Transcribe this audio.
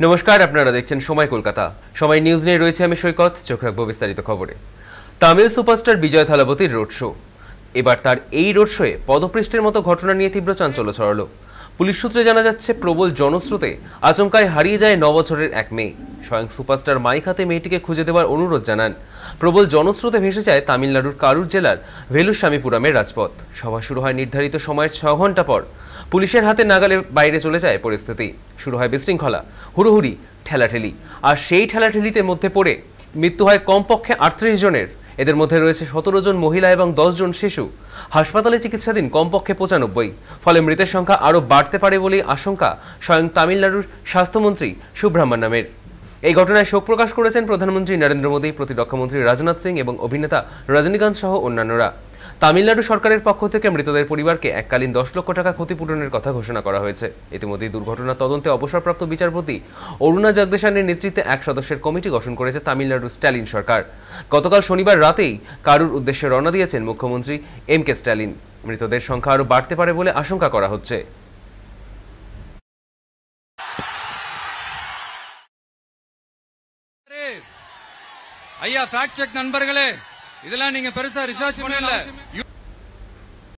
নমস্কার, আপনারা দেখছেন সময় কলকাতা। সময় নিউজ নিয়ে রয়েছে আমি সৈকত। চোখ রাখবো বিস্তারিত খবরে। তামিল সুপারস্টার বিজয় থালাপতির রোড শো। এবার তার এই রোড শোয়ে পদপৃষ্ঠের মতো ঘটনা নিয়ে তীব্র চাঞ্চল্য ছড়ালো। পুলিশ সূত্রে জানা যাচ্ছে, প্রবল জনস্রোতে আচমকায় হারিয়ে যায় 9 বছরের এক মেয়ে। স্বয়ং সুপারস্টার মাইক হাতে মেয়েটিকে খুঁজে দেওয়ার অনুরোধ জানান। প্রবল জনস্রোতে ভেসে যায় তামিলনাড়ুর কারুর জেলার ভেলুস্বামীপুরমের রাজপথ। সভা শুরু হয় নির্ধারিত সময়ের 6 ঘন্টা পর। পুলিশের হাতে নাগালে বাইরে চলে যায় পরিস্থিতি। শুরু হয় বিশৃঙ্খলা, হুড়োহুড়ি, ঠেলাঠেলি। আর সেই ঠেলাঠেলিতে মধ্যে পড়ে মৃত্যু হয় কমপক্ষে 38 জনের। এদের মধ্যে রয়েছে 17 জন মহিলা এবং 10 জন শিশু। হাসপাতালে চিকিৎসাধীন কমপক্ষে 95। ফলে মৃতের সংখ্যা আরও বাড়তে পারে বলেই আশঙ্কা স্বয়ং তামিলনাড়ুর স্বাস্থ্যমন্ত্রী সুব্রহ্মণ্যমের। এই ঘটনায় শোক প্রকাশ করেছেন প্রধানমন্ত্রী নরেন্দ্র মোদী, প্রতিরক্ষামন্ত্রী রাজনাথ সিং এবং অভিনেতা রজনীকান্ত সহ অন্যান্যরা। তামিলনাড়ু সরকারের পক্ষ থেকে মৃতদের পরিবারকে এককালীন 10 লক্ষ টাকা ক্ষতিপূরণের কথা ঘোষণা করা হয়েছে। ইতিমধ্যেই দুর্ঘটনা তদন্তে অবসরপ্রাপ্ত বিচারপতি অরুণা জগদেশানের নেতৃত্বে 1 সদস্যের কমিটি গঠন করেছে তামিলনাড়ুর স্ট্যালিন সরকার। গতকাল শনিবার রাতেই কারুর উদ্দেশ্যে রওনা দিয়েছেন মুখ্যমন্ত্রী এম.কে. স্ট্যালিন। মৃতদের সংখ্যা আরও বাড়তে পারে বলে আশঙ্কা করা হচ্ছে। ஐயா ஃபேக்ட் செக் நண்பர்களே, இதெல்லாம் நீங்க பெருசா ரிசர்ச் பண்ணல.